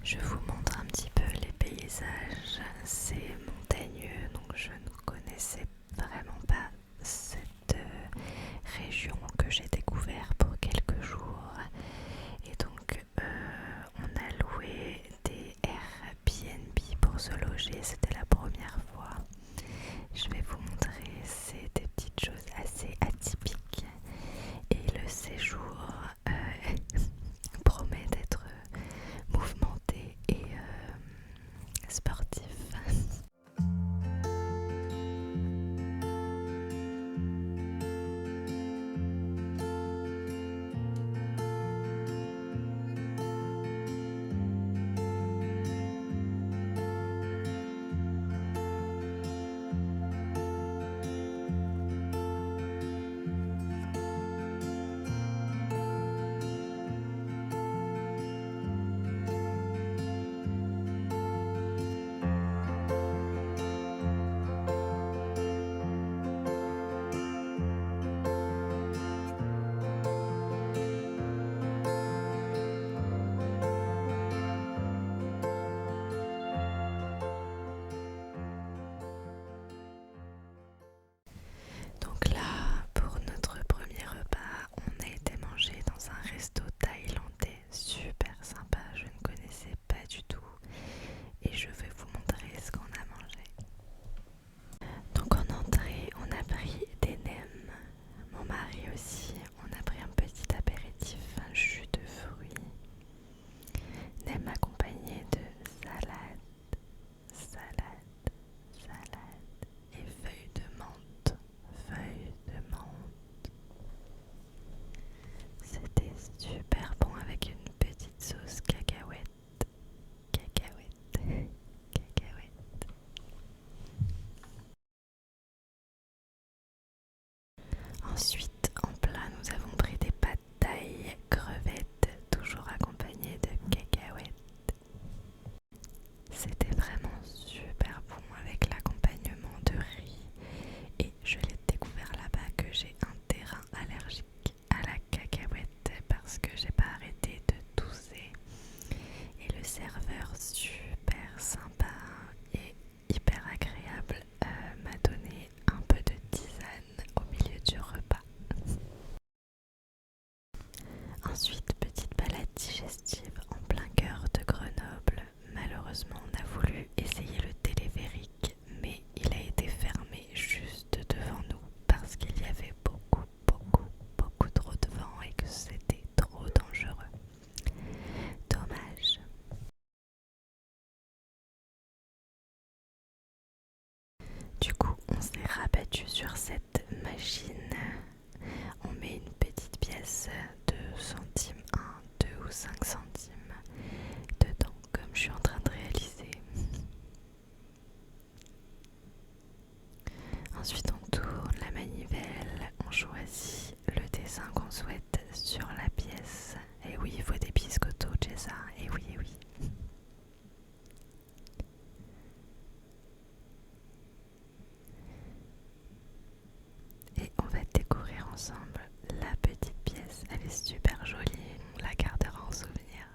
Je vous montre un petit peu les paysages. C'est montagneux, donc je ne connaissais vraiment pas cette région que j'ai découvert pour quelques jours. Et donc on a loué des Airbnb pour se loger. C'était la première fois. Je vais vous montrer, c'est des petites choses assez atypiques. Et le séjour promet d'être mouvementé et sportif. Donc là, pour notre premier repas, on a été manger dans un resto thaïlandais super sympa. Je ne connaissais pas du tout et je vais vous montrer ce qu'on a mangé. Donc en entrée, on a pris des nems. Mon mari aussi, on a pris un petit apéritif, un jus de fruits. Nem accompagné de salade, salade, salade et feuilles de menthe. Feuilles de menthe. C'était super bon avec une petite sauce cacahuète. Cacahuète. Cacahuète. Ensuite, en plat, nous avons pris des pâtes thaï crevettes, toujours accompagnées de cacahuètes. C'était vraiment super bon avec l'accompagnement de riz. Et je l'ai découvert là-bas que j'ai un terrain allergique à la cacahuète parce que j'ai pas arrêté de tousser. Et le serveur super sympa et hyper agréable m'a donné un peu de tisane au milieu du repas. Ensuite, petite balade digestive en plein cœur de Grenoble. Malheureusement, on a voulu essayer le téléphérique, mais il a été fermé juste devant nous parce qu'il y avait beaucoup trop de vent et que c'était trop dangereux. Dommage. Du coup, on s'est rabattu sur cette machine. On met une petite pièce de centimes, 1, 2 ou 5 centimes dedans, comme je suis en train de réaliser. Ensuite, on tourne la manivelle, on choisit le dessin qu'on souhaite sur la pièce. Et oui, il faut des biscottos, Jessa. Et oui, et oui. Et on va découvrir ensemble la petite pièce. Elle est super jolie. On la gardera en souvenir.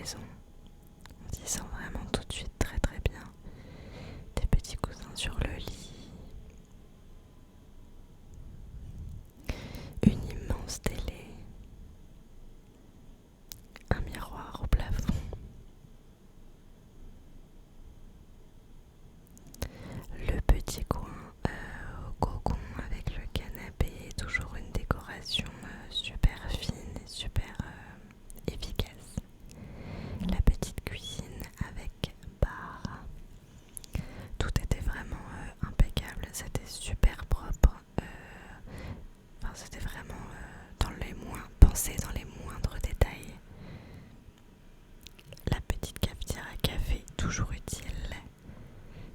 maison. On s'y sent vraiment tout de suite très très bien. Des petits coussins sur le lit, une immense télé, un miroir au plafond, le petit coin au cocon avec le canapé, toujours une décoration super fine et super efficace. La petite cuisine avec bar. Tout était vraiment impeccable, c'était super propre. C'était vraiment pensé dans les moindres détails. La petite cafetière à café, toujours utile.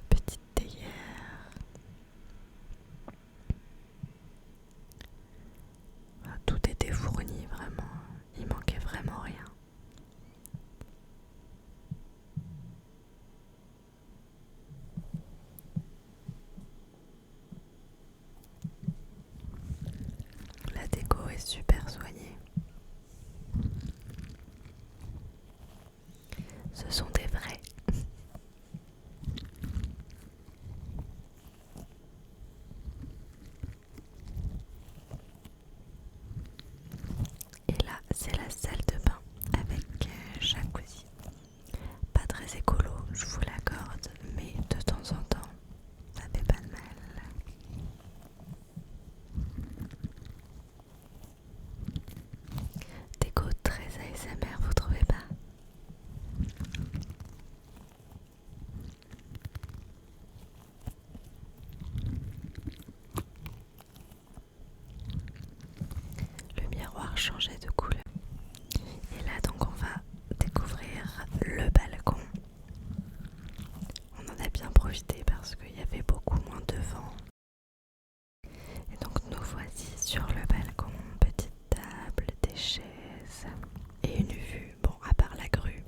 Petite théière. Tout était fourni, vraiment. Il manquait vraiment rien. La déco est super soignée. Ce sont des vrais. Et là, c'est la salle de bain avec jacuzzi. Pas très écolo, je vous l'accorde, mais de temps en temps, ça fait pas de mal. Déco très ASMR, vous trouvez pas? Le miroir changeait de couleur. Et là donc on va découvrir le balcon. On en a bien profité parce qu'il y avait beaucoup moins de vent. Et donc nous voici sur le balcon, petite table, des chaises et une vue, bon à part la grue,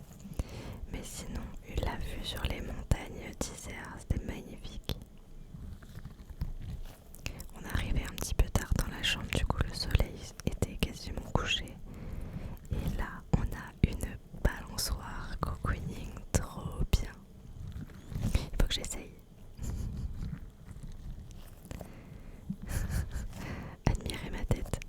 mais sinon la vue sur les montagnes d'Isère, c'était magnifique. On arrivait un petit peu tard dans la chambre, du coup le soleil était quasiment couché. Et là on a une balançoire cocooning trop bien. Il faut que j'essaye. Admirez ma tête.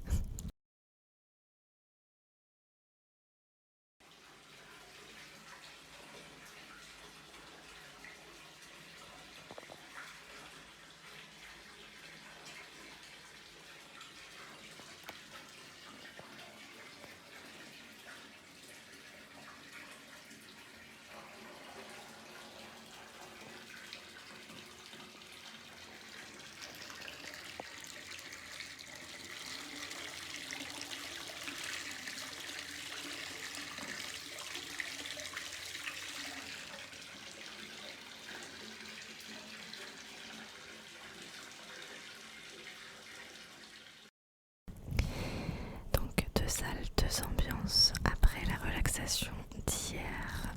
Donc deux salles, deux ambiances après la relaxation d'hier.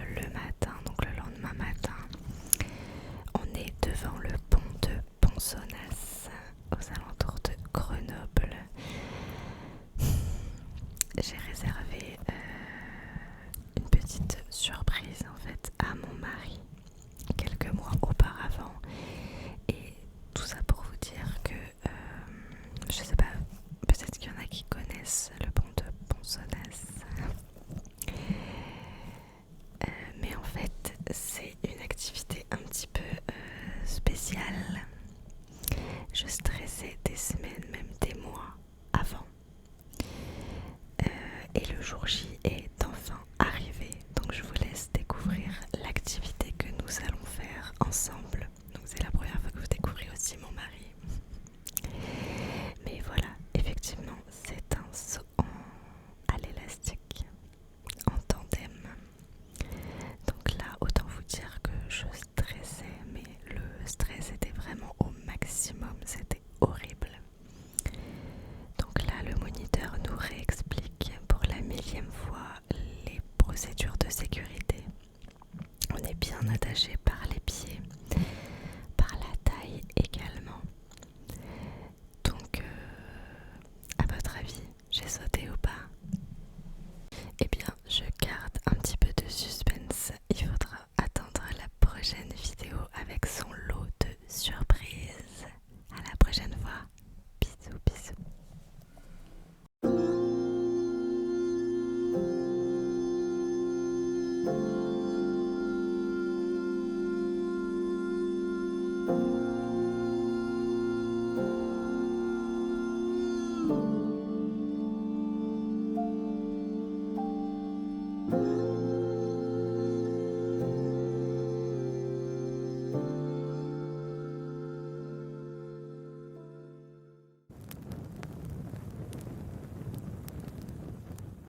Le matin, donc le lendemain matin, on est devant le pont de Ponsonnas, aux alentours de Grenoble. J'ai réservé une petite surprise en fait à mon mari quelques mois auparavant, et tout ça pour vous dire que je sais pas, peut-être qu'il y en a qui connaissent le pont de Ponsonnas, mais en fait c'est une activité un petit peu spéciale. Je stressais des semaines, même des mois avant, et le jour J est enfin arrivé, donc je vous laisse découvrir l'activité que nous allons faire ensemble. Donc c'est la première